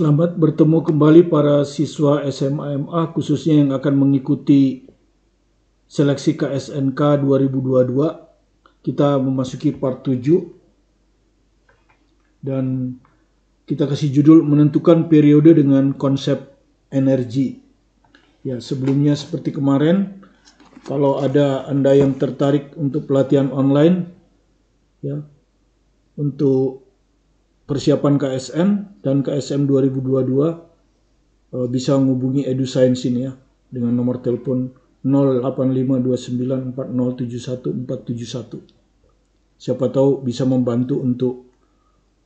Selamat bertemu kembali para siswa SMA MA khususnya yang akan mengikuti seleksi KSNK 2022. Kita memasuki part 7 dan kita kasih judul menentukan periode dengan konsep energi. Ya, sebelumnya seperti kemarin, kalau ada Anda yang tertarik untuk pelatihan online ya, untuk persiapan KSN dan KSM 2022 bisa menghubungi EduScience ini ya dengan nomor telepon 085294071471. Siapa tahu bisa membantu untuk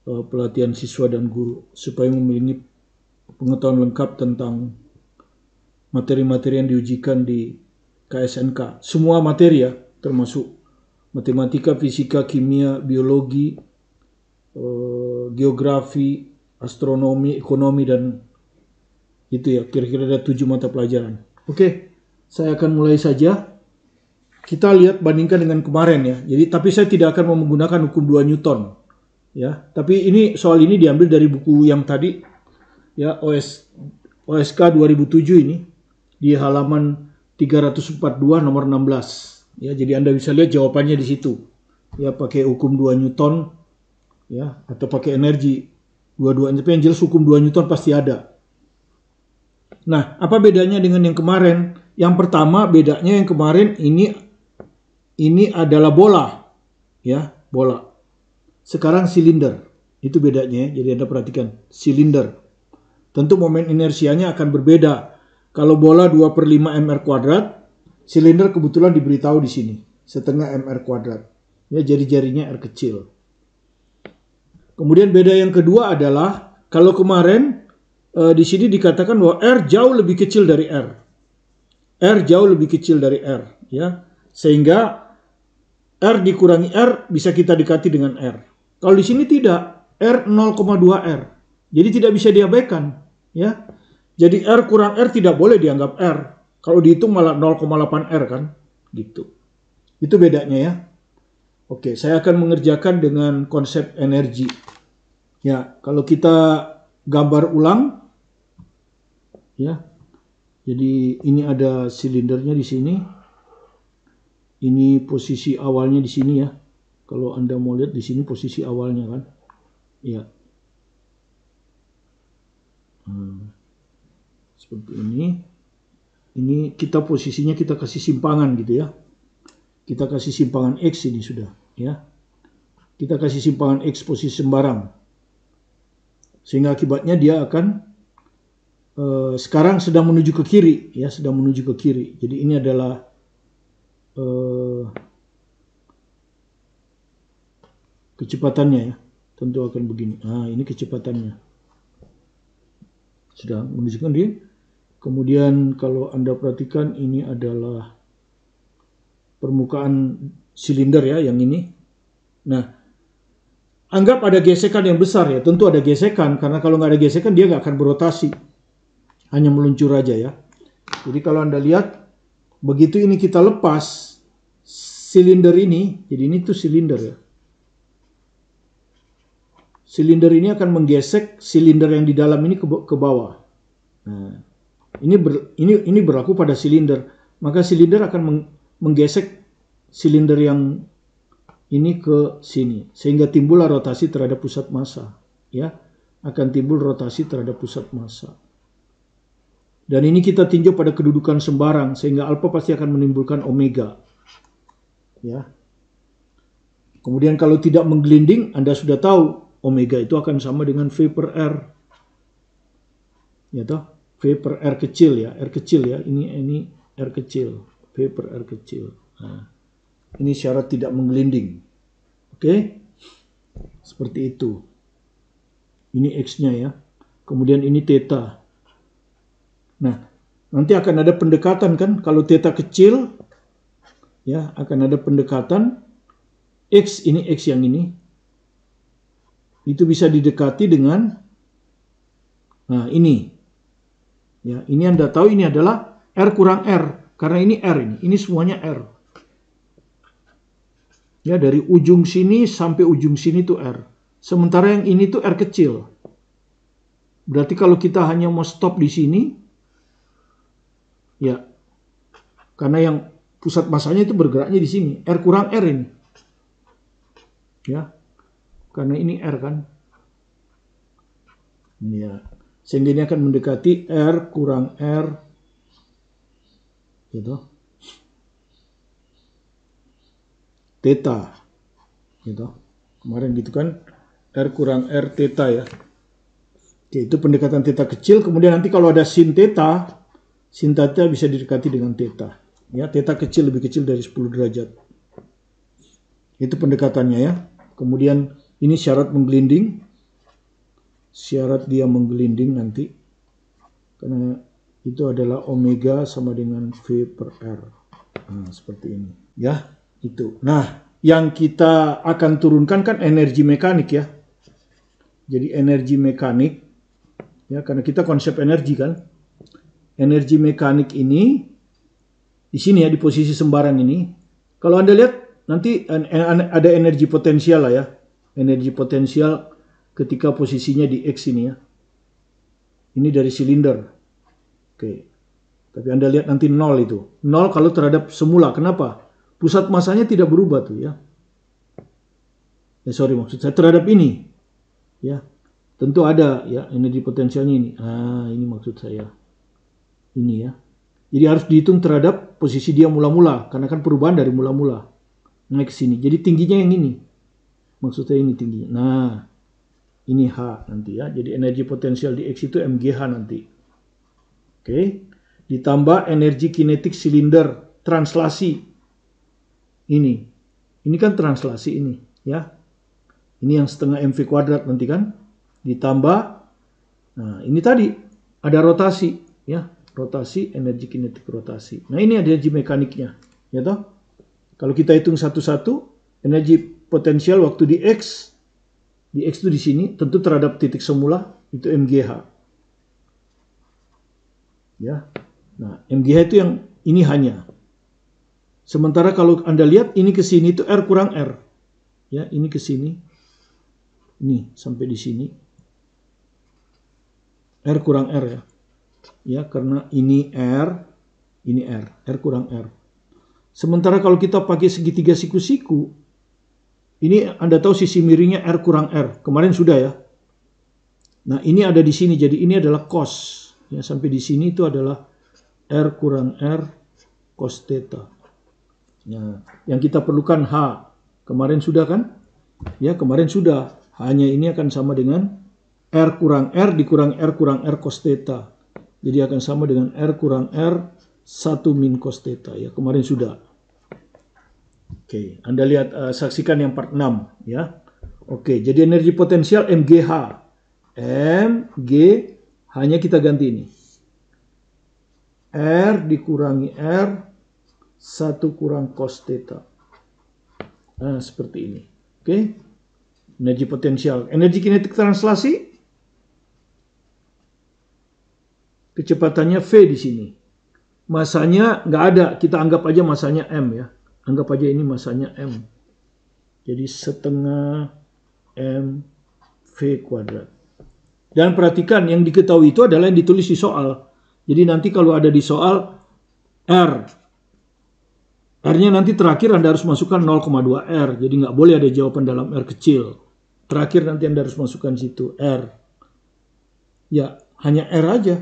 pelatihan siswa dan guru supaya memiliki pengetahuan lengkap tentang materi-materi yang diujikan di KSNK. Semua materi ya, termasuk matematika, fisika, kimia, biologi, geografi, astronomi, ekonomi, dan itu ya, kira-kira ada 7 mata pelajaran. Oke, saya akan mulai saja. Kita lihat bandingkan dengan kemarin ya. Jadi tapi saya tidak akan menggunakan hukum 2 Newton ya. Tapi ini soal ini diambil dari buku yang tadi ya, OSK 2007 ini di halaman 342 nomor 16 ya. Jadi Anda bisa lihat jawabannya di situ. Ya, pakai hukum 2 Newton ya, atau pakai energi dua-duanya, tapi yang jelas hukum 2 Newton pasti ada. Nah, apa bedanya dengan yang kemarin? Yang pertama, bedanya yang kemarin ini adalah bola ya, bola. Sekarang silinder. Itu bedanya ya. Jadi Anda perhatikan, silinder. Tentu momen inersianya akan berbeda. Kalau bola 2/5 mr², silinder kebetulan diberitahu di sini, setengah mr². Ya, jari-jarinya R kecil. Kemudian beda yang kedua adalah kalau kemarin di sini dikatakan bahwa R jauh lebih kecil dari R. R jauh lebih kecil dari R ya. Sehingga R dikurangi R bisa kita dekati dengan R. Kalau di sini tidak, R 0,2 R. Jadi tidak bisa diabaikan ya. Jadi R kurang R tidak boleh dianggap R. Kalau dihitung malah 0,8 R kan gitu. Itu bedanya ya. Oke, saya akan mengerjakan dengan konsep energi. Ya, kalau kita gambar ulang, ya. Jadi ini ada silindernya di sini. Ini posisi awalnya di sini ya. Kalau Anda mau lihat di sini posisi awalnya kan, ya. Seperti ini. Ini kita posisinya kita kasih simpangan gitu ya. Kita kasih simpangan X ini sudah ya. Kita kasih simpangan X posisi sembarang. Sehingga akibatnya dia akan sekarang sedang menuju ke kiri ya, sedang menuju ke kiri. Jadi ini adalah kecepatannya ya. Tentu akan begini. Nah, ini kecepatannya. Sudah menunjukkan dia. Kemudian kalau Anda perhatikan ini adalah permukaan silinder ya, yang ini. Nah, anggap ada gesekan yang besar ya. Tentu ada gesekan, karena kalau nggak ada gesekan dia nggak akan berotasi. Hanya meluncur aja ya. Jadi kalau Anda lihat, begitu ini kita lepas silinder ini, jadi ini tuh silinder ya. Silinder ini akan menggesek silinder yang di dalam ini ke bawah. Nah, ini berlaku pada silinder. Maka silinder akan menggesek silinder yang ini ke sini, sehingga timbullah rotasi terhadap pusat massa ya. Akan timbul rotasi terhadap pusat massa. Dan ini kita tinjau pada kedudukan sembarang, sehingga alfa pasti akan menimbulkan omega ya. Kemudian kalau tidak menggelinding, Anda sudah tahu omega itu akan sama dengan V per R ya toh. V per R kecil ya, R kecil ya, ini R kecil, V per R kecil. Nah, ini syarat tidak menggelinding. Oke, seperti itu. Ini X-nya ya. Kemudian ini theta. Nah, nanti akan ada pendekatan kan. Kalau theta kecil, ya akan ada pendekatan. X, ini X yang ini. Itu bisa didekati dengan, nah ini. Ya, ini Anda tahu ini adalah R kurang R. Karena ini R ini semuanya R. Ya, dari ujung sini sampai ujung sini tuh R. Sementara yang ini tuh R kecil. Berarti kalau kita hanya mau stop di sini, ya, karena yang pusat masanya itu bergeraknya di sini, R kurang R ini. Ya, karena ini R kan. Ya, sehingga ini akan mendekati R kurang R, gitu. Theta, gitu. Kemarin gitu kan, R kurang R theta ya. Oke, itu pendekatan theta kecil. Kemudian nanti kalau ada sin theta bisa didekati dengan theta. Ya, theta kecil lebih kecil dari 10 derajat. Itu pendekatannya ya. Kemudian ini syarat menggelinding. Syarat dia menggelinding nanti. Karena itu adalah omega sama dengan V per R. Nah, seperti ini. Ya, itu. Nah, yang kita akan turunkan kan energi mekanik ya. Jadi energi mekanik. Ya, karena kita konsep energi kan. Energi mekanik ini di sini ya, di posisi sembarang ini. Kalau Anda lihat nanti ada energi potensial lah ya. Energi potensial ketika posisinya di X ini ya. Ini dari silinder. Oke. Tapi Anda lihat nanti 0 itu. 0 kalau terhadap semula. Kenapa? Pusat masanya tidak berubah tuh ya. Maksud saya terhadap ini. Ya. Tentu ada ya energi potensialnya ini. Ini maksud saya. Ini ya. Jadi harus dihitung terhadap posisi dia mula-mula. Karena kan perubahan dari mula-mula. Naik ke sini. Jadi tingginya yang ini. Maksudnya ini tingginya. Nah. Ini H nanti ya. Jadi energi potensial di X itu MGH nanti. Oke. Ditambah energi kinetik silinder. Translasi. Ini. Ini kan translasi ini. Ya. Ini yang setengah MV kuadrat nanti kan. Ditambah. Nah ini tadi. Ada rotasi. Ya. Rotasi, energi kinetik rotasi. Nah ini energi mekaniknya. Ya toh? Kalau kita hitung satu-satu, energi potensial waktu di X itu di sini, tentu terhadap titik semula, itu MGH. Ya. Nah, MGH itu yang ini hanya. Sementara kalau Anda lihat, ini ke sini itu R kurang R. Ya, ini ke sini. Ini, sampai di sini. R kurang R ya. Ya, karena ini R kurang R. Sementara kalau kita pakai segitiga siku-siku, ini Anda tahu sisi miringnya R kurang R. Kemarin sudah ya. Nah, ini ada di sini, jadi ini adalah cos. Ya, sampai di sini itu adalah R kurang R cos theta. Nah, yang kita perlukan H. Kemarin sudah kan? Ya, kemarin sudah. Hanya ini akan sama dengan R kurang R dikurang R kurang R cos theta. Jadi akan sama dengan R kurang R 1 min cos theta. Ya, kemarin sudah. Oke, Anda lihat, saksikan yang part 6. Ya. Oke, jadi energi potensial MGH. MG hanya kita ganti ini. R dikurangi R 1 kurang cos theta. Nah, seperti ini. Oke. Energi potensial. Energi kinetik translasi. Kecepatannya V di sini. Masanya nggak ada. Kita anggap aja masanya M ya. Anggap aja ini masanya M. Jadi setengah M V kuadrat. Dan perhatikan yang diketahui itu adalah yang ditulis di soal. Jadi nanti kalau ada di soal R. R-nya nanti terakhir Anda harus masukkan 0,2 R. Jadi nggak boleh ada jawaban dalam R kecil. Terakhir nanti Anda harus masukkan situ R. Ya, hanya R aja.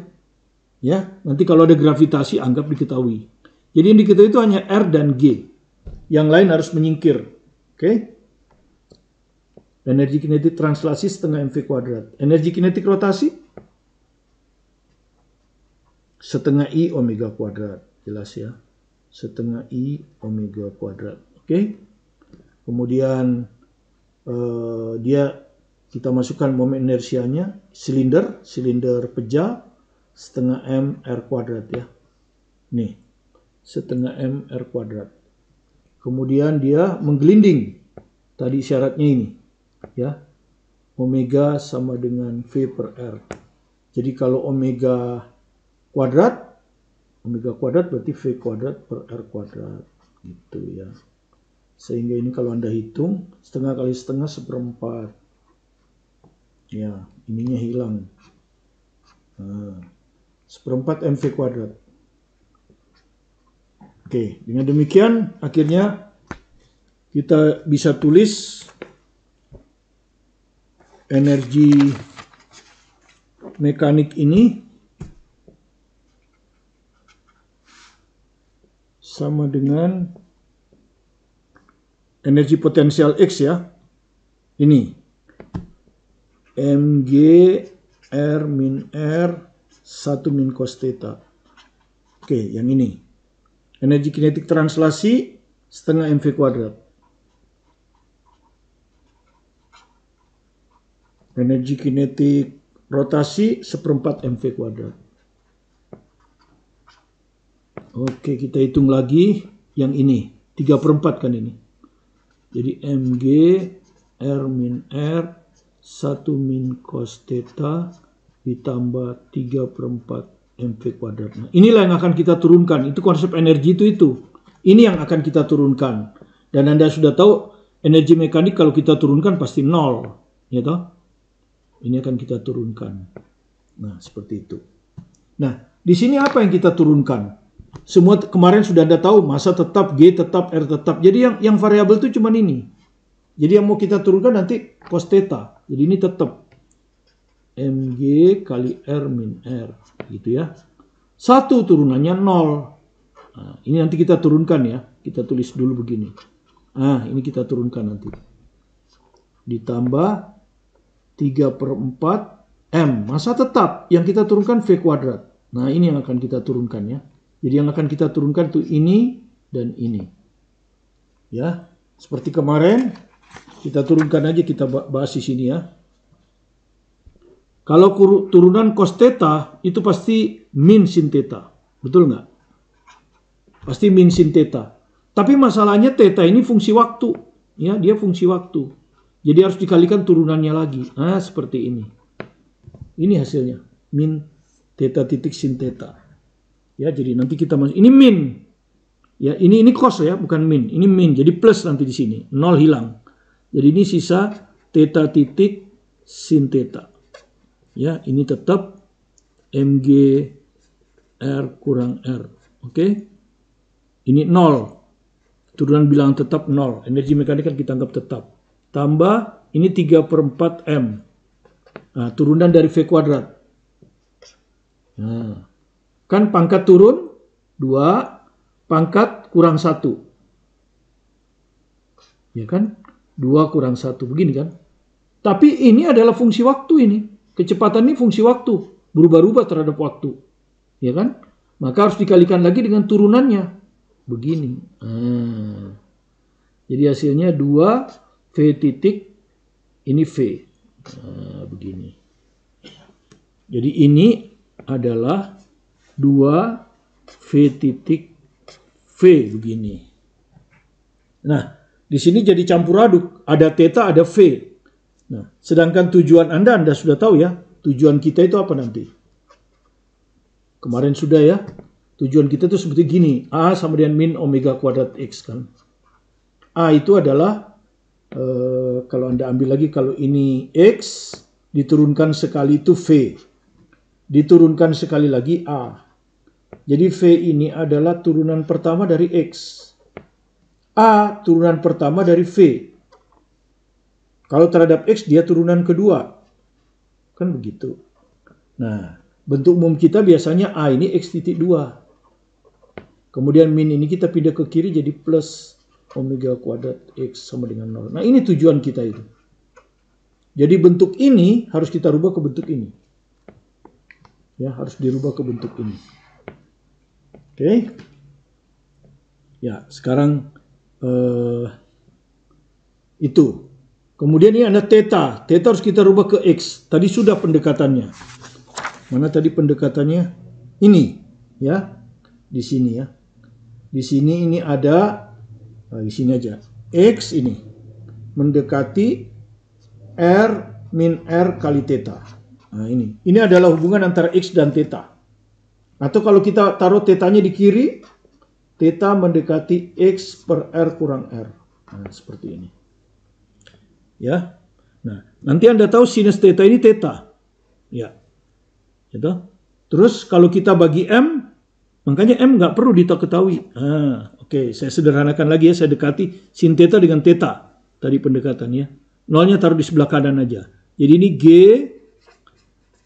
Ya, nanti kalau ada gravitasi anggap diketahui. Jadi yang diketahui itu hanya R dan G. Yang lain harus menyingkir. Oke? Energi kinetik translasi setengah MV kuadrat. Energi kinetik rotasi setengah I omega kuadrat. Jelas ya. Setengah I omega kuadrat. Oke? Kemudian kita masukkan momen inersianya silinder pejah setengah M R kuadrat ya. Nih, setengah M R kuadrat. Kemudian dia menggelinding. Tadi syaratnya ini. Ya. Omega sama dengan V per R. Jadi kalau omega kuadrat berarti V kuadrat per R kuadrat. Gitu ya. Sehingga ini kalau Anda hitung, setengah kali setengah seperempat. Ya, ininya hilang. Nah, 1/4 mv kuadrat. Oke, dengan demikian akhirnya kita bisa tulis energi mekanik ini sama dengan energi potensial X ya. Ini mg R min R 1 min cos theta. Oke, yang ini. Energi kinetik translasi setengah mv kuadrat. Energi kinetik rotasi 1/4 mv kuadrat. Oke, kita hitung lagi yang ini. 3/4 kan ini. Jadi mg R min R 1 min cos theta ditambah 3/4 mv kuadrat. Nah, inilah yang akan kita turunkan. Itu konsep energi itu. Ini yang akan kita turunkan. Dan Anda sudah tahu energi mekanik kalau kita turunkan pasti 0. Ya toh? Ini akan kita turunkan. Nah, seperti itu. Nah, di sini apa yang kita turunkan? Semua kemarin sudah Anda tahu, massa tetap, G tetap, R tetap. Jadi yang variabel itu cuma ini. Jadi yang mau kita turunkan nanti cos theta. Jadi ini tetap mg kali R min R. Gitu ya. 1 turunannya 0. Nah, ini nanti kita turunkan ya. Kita tulis dulu begini. Nah, ini kita turunkan nanti. Ditambah 3/4 M. Massa tetap. Yang kita turunkan V kuadrat. Nah, ini yang akan kita turunkan ya. Jadi yang akan kita turunkan itu ini dan ini. Ya. Seperti kemarin. Kita turunkan aja, kita bahas di sini ya. Kalau turunan cos theta itu pasti min sin theta. Betul nggak? Pasti min sin theta. Tapi masalahnya theta ini fungsi waktu. Ya, dia fungsi waktu. Jadi harus dikalikan turunannya lagi. Nah, seperti ini. Ini hasilnya. Min theta titik sin theta. Ya, jadi nanti kita masuk. Ini min. Ya, ini cos ya, bukan min. Ini min. Jadi plus nanti di sini. 0 hilang. Jadi ini sisa theta titik sin theta. Ya, ini tetap mg R kurang R. Oke. Ini 0. Turunan bilangan tetap 0. Energi mekanik kan kita anggap tetap. Tambah ini 3/4 M. Nah, turunan dari V kuadrat. Nah, kan pangkat turun 2, pangkat kurang 1. Ya kan? 2 kurang 1. Begini kan? Tapi ini adalah fungsi waktu ini. Kecepatan ini fungsi waktu. Berubah-ubah terhadap waktu. Ya kan? Maka harus dikalikan lagi dengan turunannya. Begini. Nah. Jadi hasilnya 2 V titik. Ini V. Nah, begini. Jadi ini adalah 2 V titik V begini. Nah, di sini jadi campur aduk. Ada theta, ada V. Nah, sedangkan tujuan Anda sudah tahu ya. Tujuan kita itu apa nanti? Kemarin sudah ya. Tujuan kita itu seperti gini. A sama dengan min omega kuadrat X kan. A itu adalah, kalau Anda ambil lagi, kalau ini X, diturunkan sekali itu V. Diturunkan sekali lagi A. Jadi V ini adalah turunan pertama dari X. A turunan pertama dari V. Kalau terhadap X dia turunan kedua. Kan begitu. Nah, bentuk umum kita biasanya A ini X titik 2. Kemudian min ini kita pindah ke kiri jadi plus omega kuadrat X sama dengan 0. Nah, ini tujuan kita itu. Jadi bentuk ini harus kita rubah ke bentuk ini. Ya, harus dirubah ke bentuk ini. Oke. Ya, sekarang itu. Kemudian ini ada theta. Theta harus kita rubah ke X. Tadi sudah pendekatannya. Mana tadi pendekatannya? Ini. Ya. Di sini ya. Di sini ini ada. Di sini aja. X ini. Mendekati R min R kali theta. Nah ini. Ini adalah hubungan antara X dan theta. Atau kalau kita taruh tetanya di kiri. Theta mendekati X per R kurang R. Nah, seperti ini. Ya. Nah, nanti Anda tahu sinus theta ini theta. Ya. Gitu. Terus kalau kita bagi M, makanya M nggak perlu diketahui. Oke, saya sederhanakan lagi ya, saya dekati sin theta dengan theta. Tadi pendekatannya. Nolnya taruh di sebelah kanan aja. Jadi ini G,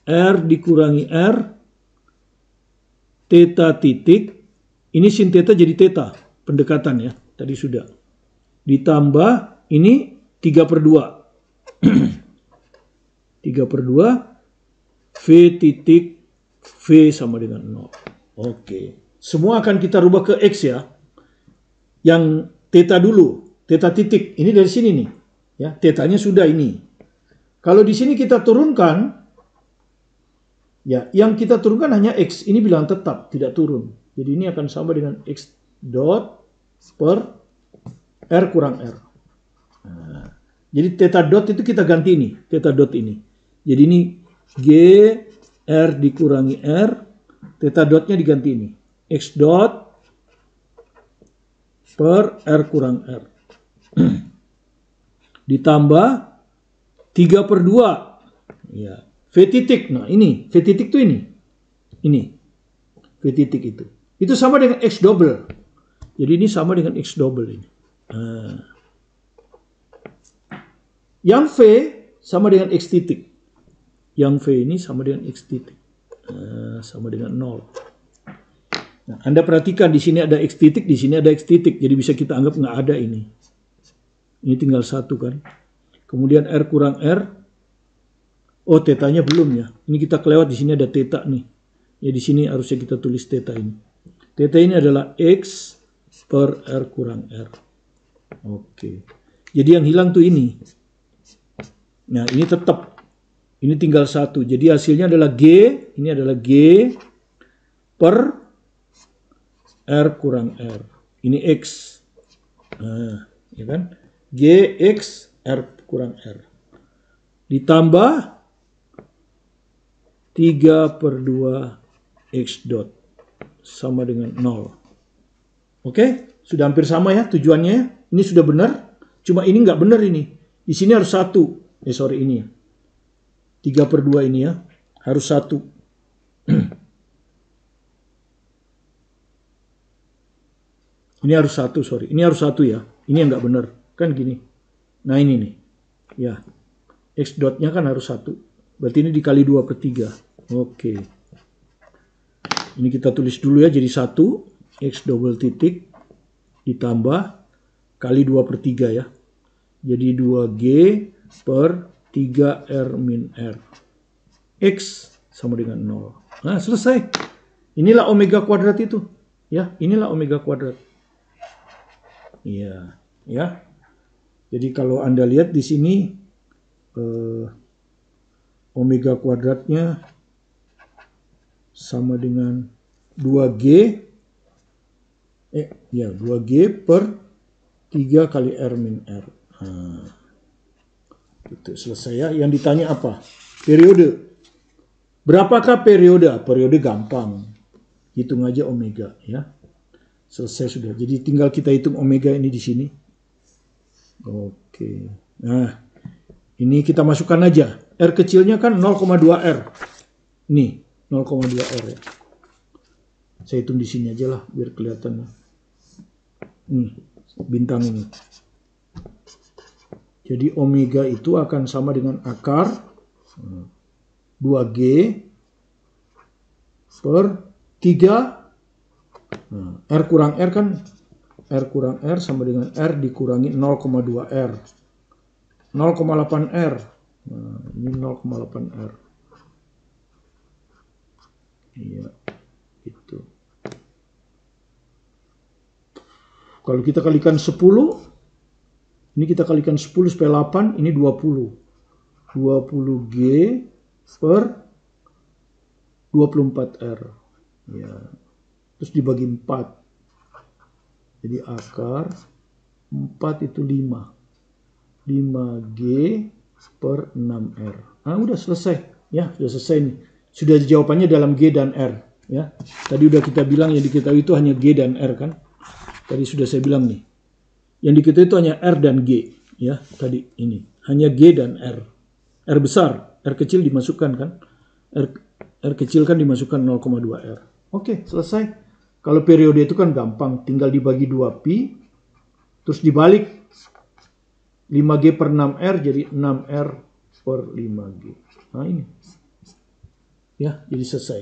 R dikurangi R, theta titik. Ini sin theta jadi theta. Pendekatan ya, tadi sudah. Ditambah ini 3/2. 3/2 V titik V sama dengan 0. Oke. Semua akan kita rubah ke X ya. Yang theta dulu. Theta titik. Ini dari sini nih. Ya, tetanya sudah ini. Kalau di sini kita turunkan, ya, yang kita turunkan hanya X. Ini bilangan tetap, tidak turun. Jadi ini akan sama dengan X dot per R kurang R. Nah, jadi theta dot itu kita ganti ini. Theta dot ini. Jadi ini G R dikurangi R. Theta dotnya diganti ini. X dot per R kurang R. Ditambah 3/2. Ya. V titik. Nah ini. V titik itu ini. Ini. V titik itu. Itu sama dengan X double. Jadi ini sama dengan X double ini. Nah. Yang V sama dengan X titik. Yang V ini sama dengan X titik. Nah, sama dengan 0. Nah, Anda perhatikan di sini ada X titik, di sini ada X titik. Jadi bisa kita anggap nggak ada ini. Ini tinggal 1 kan. Kemudian R kurang R. Oh, tetanya belum ya. Ini kita kelewat, di sini ada theta nih. Ya di sini harusnya kita tulis theta ini. Theta ini adalah X per R kurang R. Oke. Jadi yang hilang tuh ini. Nah, ini tetap. Ini tinggal 1. Jadi hasilnya adalah G. Ini adalah G per R kurang R. Ini X. Nah, ya kan? G X R kurang R. Ditambah 3/2 X dot. Sama dengan 0. Oke? Sudah hampir sama ya tujuannya. Ini sudah benar. Cuma ini nggak benar ini. Di sini harus 1. Sorry ini ya. 3/2 ini ya. Harus 1. Ini harus 1, sorry. Ini harus 1 ya. Ini yang nggak benar. Kan gini. Nah ini nih. Ya. X dotnya kan harus 1. Berarti ini dikali 2/3. Oke. Ini kita tulis dulu ya. Jadi 1. X double titik. Ditambah. Kali 2/3 ya. Jadi 2G per 3R min R. X sama dengan 0. Nah selesai. Inilah omega kuadrat itu. Ya. Inilah omega kuadrat. Iya, ya. Jadi kalau Anda lihat di sini omega kuadratnya sama dengan 2G 2G per 3 kali R min R. Nah, itu selesai ya. Yang ditanya apa? Periode. Berapakah periode? Periode gampang. Hitung aja omega ya. Selesai sudah. Jadi tinggal kita hitung omega ini di sini. Oke. Nah, ini kita masukkan aja. R kecilnya kan 0,2 R. Ini 0,2 R ya. Saya hitung di sini aja lah biar kelihatan. Nih, bintang ini. Jadi omega itu akan sama dengan akar 2G per 3. Nah, R kurang R kan, R kurang R sama dengan R dikurangi 0,2 R. 0,8 R. Nah, ini 0,8 R. Iya, itu. Kalau kita kalikan 10, ini kita kalikan 10 supaya 8, ini 20. 20G per 24 R. Ya. Terus dibagi 4. Jadi akar 4 itu 5. 5G per 6R. Nah udah selesai. Ya sudah selesai nih. Sudah jawabannya dalam G dan R. Ya. Tadi udah kita bilang yang diketahui itu hanya G dan R kan. Tadi sudah saya bilang nih. Yang diketahui itu hanya R dan G. Ya tadi ini. Hanya G dan R. R besar. R kecil dimasukkan kan. R kecil kan dimasukkan 0,2 R. Oke, selesai. Kalau periode itu kan gampang, tinggal dibagi 2pi, terus dibalik 5G per 6R jadi 6R per 5G. Nah ini. Ya, jadi selesai.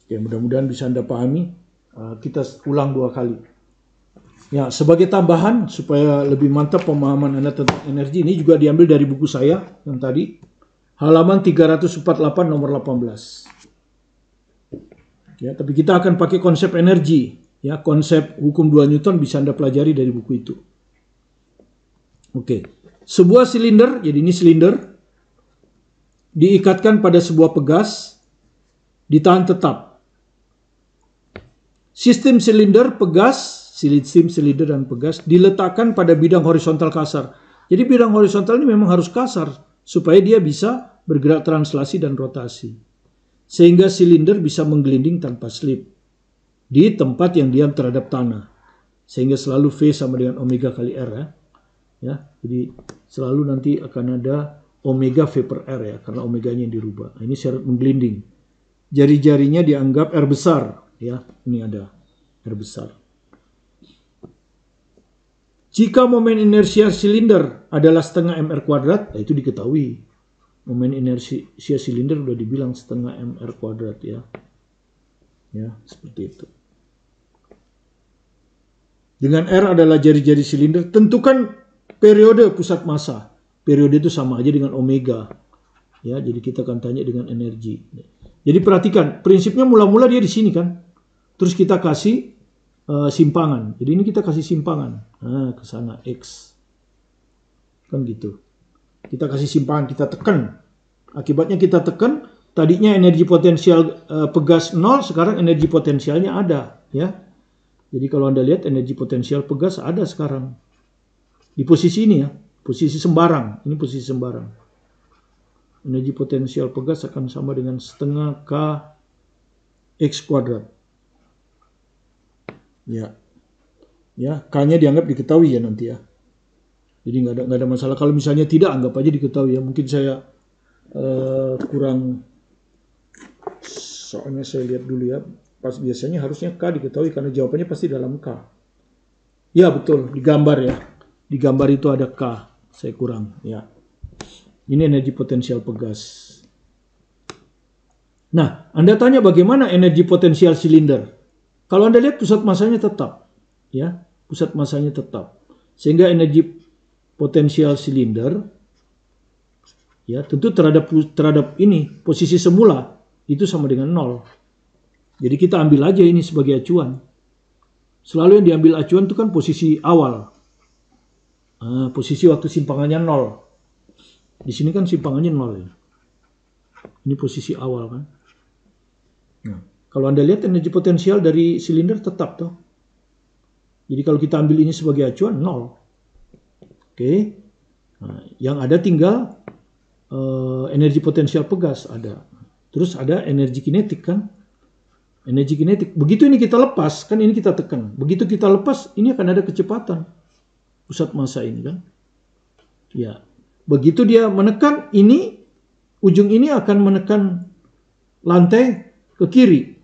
Oke, mudah-mudahan bisa Anda pahami. Kita ulang 2 kali. Ya, sebagai tambahan supaya lebih mantap pemahaman Anda tentang energi, ini juga diambil dari buku saya yang tadi. Halaman 348 nomor 18. Ya, tapi kita akan pakai konsep energi. Ya, konsep hukum 2 Newton bisa Anda pelajari dari buku itu. Oke. Sebuah silinder, jadi ini silinder, diikatkan pada sebuah pegas, ditahan tetap. Sistem silinder, pegas, sistem silinder dan pegas diletakkan pada bidang horizontal kasar. Jadi bidang horizontal ini memang harus kasar supaya dia bisa bergerak translasi dan rotasi. Sehingga silinder bisa menggelinding tanpa slip di tempat yang diam terhadap tanah. Sehingga selalu V sama dengan omega kali R ya. Ya, jadi selalu nanti akan ada omega V per R ya, karena omeganya yang dirubah. Nah, ini syarat menggelinding. Jari-jarinya dianggap R besar ya. Ini ada R besar. Jika momen inersia silinder adalah setengah mr kuadrat, nah itu diketahui. Momen inersia silinder udah dibilang setengah mr kuadrat ya. Ya, seperti itu. Dengan R adalah jari-jari silinder, tentukan periode pusat massa. Periode itu sama aja dengan omega. Ya, jadi kita akan tanya dengan energi. Jadi perhatikan, prinsipnya mula-mula dia di sini kan. Terus kita kasih simpangan. Jadi ini kita kasih simpangan. Nah, ke sana X. Kan gitu. Kita kasih simpangan, kita tekan. Akibatnya kita tekan, tadinya energi potensial pegas 0, sekarang energi potensialnya ada, ya. Jadi kalau Anda lihat energi potensial pegas ada sekarang. Di posisi ini ya, posisi sembarang. Ini posisi sembarang. Energi potensial pegas akan sama dengan setengah K X kuadrat. Ya, ya, K-nya dianggap diketahui ya nanti ya. Jadi nggak ada masalah. Kalau misalnya tidak, anggap aja diketahui ya. Mungkin saya kurang, soalnya saya lihat dulu ya. Pas biasanya harusnya K diketahui karena jawabannya pasti dalam K. Ya betul, di gambar ya. Di gambar itu ada K. Saya kurang ya. Ini energi potensial pegas. Nah, Anda tanya bagaimana energi potensial silinder? Kalau Anda lihat pusat massanya tetap, ya, pusat massanya tetap. Sehingga energi potensial silinder, ya, tentu terhadap ini posisi semula itu sama dengan 0. Jadi kita ambil aja ini sebagai acuan. Selalu yang diambil acuan itu kan posisi awal. Posisi waktu simpangannya 0. Di sini kan simpangannya 0 ya. Ini posisi awal kan. Nah, kalau Anda lihat energi potensial dari silinder tetap tuh. Jadi kalau kita ambil ini sebagai acuan 0. Oke. Nah, yang ada tinggal energi potensial pegas ada. Terus ada energi kinetik kan. Energi kinetik. Begitu ini kita lepas, kan ini kita tekan. Begitu kita lepas, ini akan ada kecepatan pusat massa ini kan. Ya. Begitu dia menekan ini, ujung ini akan menekan lantai ke kiri.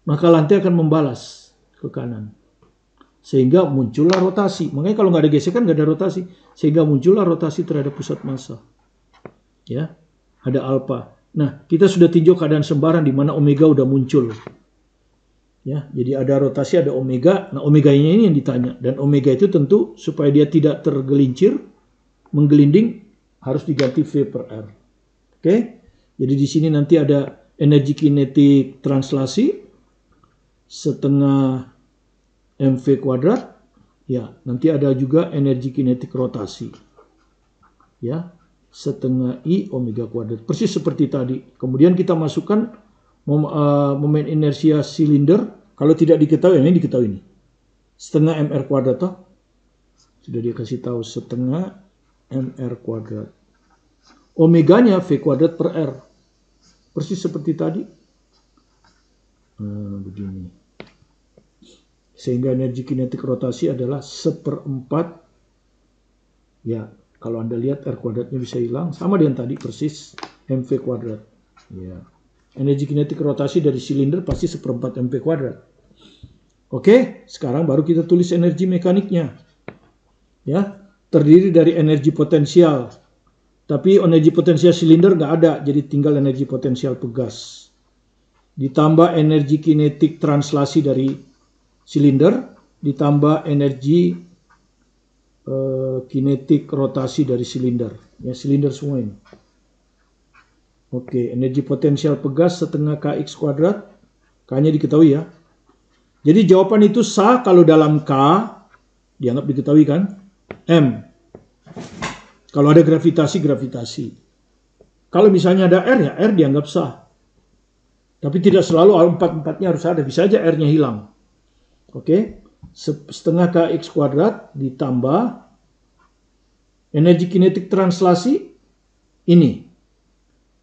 Maka lantai akan membalas ke kanan. Sehingga muncullah rotasi. Makanya kalau nggak ada gesekan, nggak ada rotasi. Sehingga muncullah rotasi terhadap pusat massa. Ya, ada alfa. Nah, kita sudah tinjau keadaan sembarang di mana omega udah muncul. Ya, jadi ada rotasi, ada omega. Nah, omeganya ini yang ditanya. Dan omega itu tentu supaya dia tidak tergelincir, menggelinding, harus diganti V per R. Oke? Jadi di sini nanti ada energi kinetik translasi setengah mv kuadrat. Ya, nanti ada juga energi kinetik rotasi. Ya, setengah I omega kuadrat. Persis seperti tadi. Kemudian kita masukkan momen inersia silinder. Kalau tidak diketahui, ini diketahui nih. Setengah mr kuadrat toh. Sudah dia kasih tahu setengah mr kuadrat. Omeganya V kuadrat per R. Persis seperti tadi. Begini. Sehingga energi kinetik rotasi adalah 1/4 ya Kalau Anda lihat R kuadratnya bisa hilang. Sama dengan tadi persis mv kuadrat. Ya. Energi kinetik rotasi dari silinder pasti 1/4 mv kuadrat. Oke, sekarang baru kita tulis energi mekaniknya. Ya, terdiri dari energi potensial. Tapi energi potensial silinder nggak ada, jadi tinggal energi potensial pegas. Ditambah energi kinetik translasi dari silinder, ditambah energi kinetik rotasi dari silinder. Ya, silinder semua ini. Oke, energi potensial pegas setengah kx kuadrat. K-nya diketahui ya. Jadi jawaban itu sah kalau dalam K dianggap diketahui kan? M. Kalau ada gravitasi, gravitasi. Kalau misalnya ada R ya R dianggap sah. Tapi tidak selalu empat-empatnya harus ada. Bisa aja R-nya hilang. Oke. Setengah kx kuadrat ditambah energi kinetik translasi ini.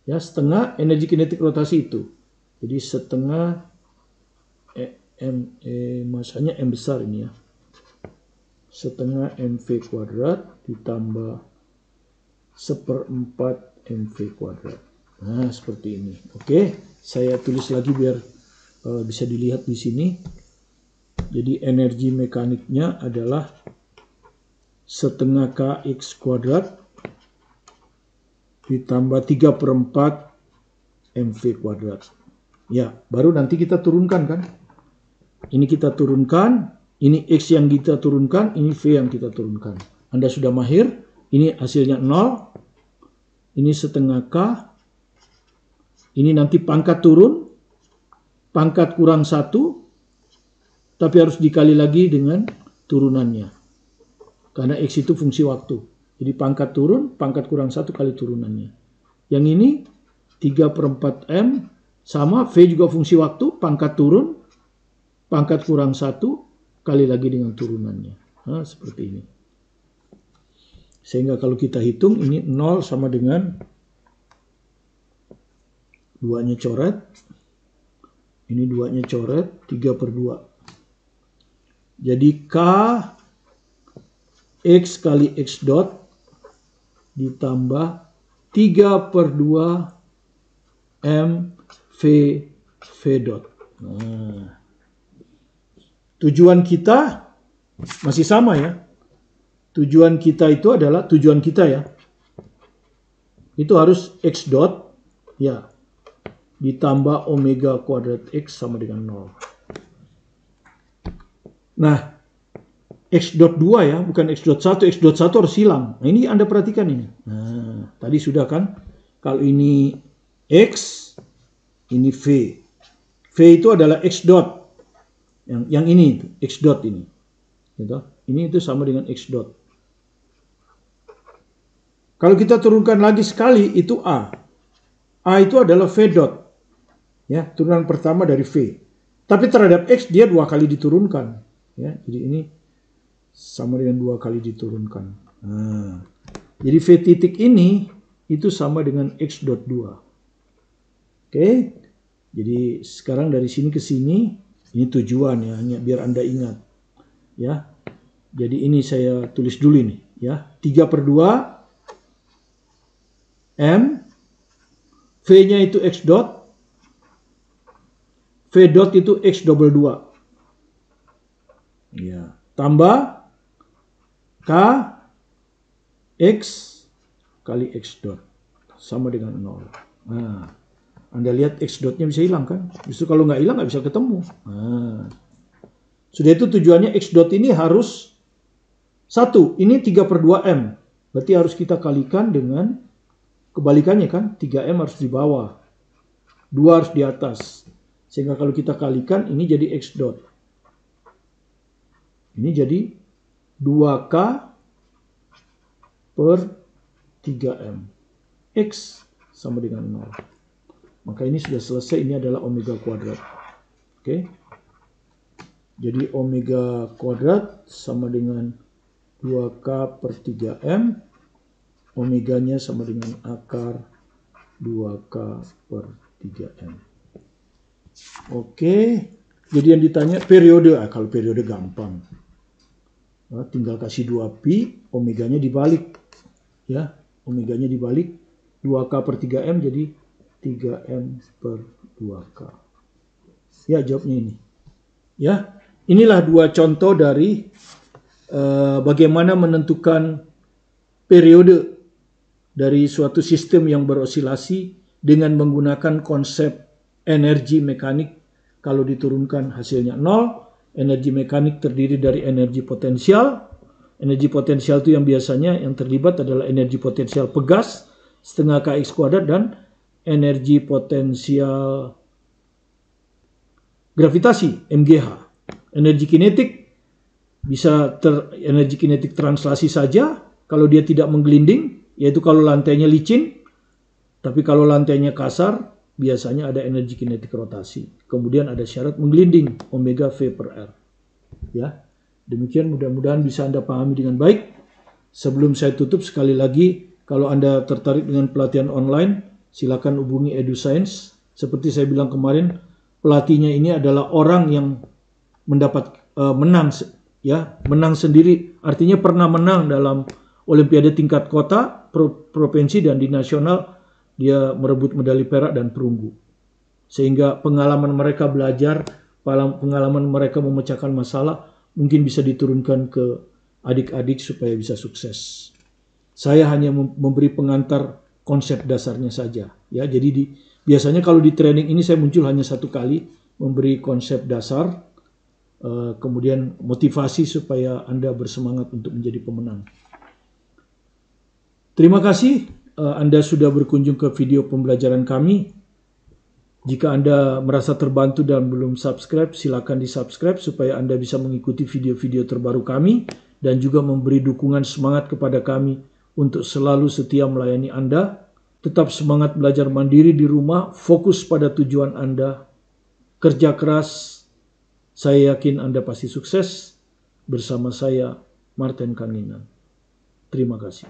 Ya, setengah energi kinetik rotasi itu. Jadi setengah masanya M besar ini ya. Setengah mv kuadrat ditambah 1/4 mv kuadrat. Nah, seperti ini. Oke, saya tulis lagi biar bisa dilihat di sini. Jadi energi mekaniknya adalah setengah kx kuadrat ditambah 3/4 mv kuadrat. Ya, baru nanti kita turunkan kan. Ini kita turunkan, ini x yang kita turunkan, ini v yang kita turunkan. Anda sudah mahir, ini hasilnya 0, ini setengah k, ini nanti pangkat turun, pangkat kurang 1, tapi harus dikali lagi dengan turunannya. Karena x itu fungsi waktu. Jadi pangkat turun, pangkat kurang 1 kali turunannya. Yang ini 3/4 M, sama V juga fungsi waktu, pangkat turun, pangkat kurang 1 kali lagi dengan turunannya. Nah, seperti ini. Sehingga kalau kita hitung, ini 0 sama dengan 2-nya coret. Ini 2-nya coret, 3/2. Jadi K X kali X dot ditambah 3/2 M V V dot. Nah, tujuan kita masih sama ya. Tujuan kita itu adalah tujuan kita ya. Itu harus X dot ya ditambah omega kuadrat X sama dengan 0. Nah, X dot 2 ya, bukan X dot 1. X dot 1 harus hilang. Nah, ini Anda perhatikan ini. Nah, tadi sudah kan. Kalau ini X, ini V. V itu adalah X dot. Yang ini, X dot ini. Gitu. Ini itu sama dengan X dot. Kalau kita turunkan lagi sekali, itu A. A itu adalah V dot. Ya, turunan pertama dari V. Tapi terhadap X, dia 2 kali diturunkan. Ya, jadi ini sama dengan 2 kali diturunkan. Nah, jadi V titik ini itu sama dengan X dot 2. Oke, jadi sekarang dari sini ke sini, ini tujuan ya, hanya biar Anda ingat. Ya, jadi ini saya tulis dulu ini. Ya, 3/2 M, V-nya itu X dot, V dot itu X double 2. Ya, tambah K X kali X dot sama dengan 0. Nah, Anda lihat X dotnya bisa hilang kan? Justru kalau nggak hilang nggak bisa ketemu. Nah, sudah itu tujuannya X dot ini harus 1. Ini 3/2 M. Berarti harus kita kalikan dengan kebalikannya kan? 3M harus di bawah. 2 harus di atas. Sehingga kalau kita kalikan ini jadi X dot. Ini jadi 2K per 3M. X sama dengan 0. Maka ini sudah selesai. Ini adalah omega kuadrat. Oke. Jadi omega kuadrat sama dengan 2K per 3M. Omeganya sama dengan akar 2K per 3M. Oke. Jadi yang ditanya periode. Kalau periode gampang. Nah, tinggal kasih 2pi, omeganya dibalik. Ya, omeganya dibalik, 2K per 3M jadi 3M per 2K. Ya, jawabnya ini. Ya, inilah dua contoh dari bagaimana menentukan periode dari suatu sistem yang berosilasi dengan menggunakan konsep energi mekanik. Kalau diturunkan hasilnya 0, energi mekanik terdiri dari energi potensial. Energi potensial itu yang biasanya yang terlibat adalah energi potensial pegas setengah kx kuadrat dan energi potensial gravitasi MGH. Energi kinetik bisa energi kinetik translasi saja kalau dia tidak menggelinding, yaitu kalau lantainya licin. Tapi kalau lantainya kasar, biasanya ada energi kinetik rotasi. Kemudian ada syarat menggelinding, omega V per R. Ya, demikian mudah-mudahan bisa Anda pahami dengan baik. Sebelum saya tutup, sekali lagi, kalau Anda tertarik dengan pelatihan online, silakan hubungi EduScience. Seperti saya bilang kemarin, pelatihnya ini adalah orang yang mendapat menang sendiri. Artinya pernah menang dalam olimpiade tingkat kota, provinsi, dan di nasional dia merebut medali perak dan perunggu. Sehingga pengalaman mereka belajar, pengalaman mereka memecahkan masalah mungkin bisa diturunkan ke adik-adik supaya bisa sukses. Saya hanya memberi pengantar konsep dasarnya saja. Ya, jadi biasanya kalau di training ini saya muncul hanya satu kali memberi konsep dasar, kemudian motivasi supaya Anda bersemangat untuk menjadi pemenang. Terima kasih Anda sudah berkunjung ke video pembelajaran kami. Jika Anda merasa terbantu dan belum subscribe, silakan di-subscribe supaya Anda bisa mengikuti video-video terbaru kami dan juga memberi dukungan semangat kepada kami untuk selalu setia melayani Anda. Tetap semangat belajar mandiri di rumah, fokus pada tujuan Anda, kerja keras. Saya yakin Anda pasti sukses. Bersama saya, Martin Kanginan. Terima kasih.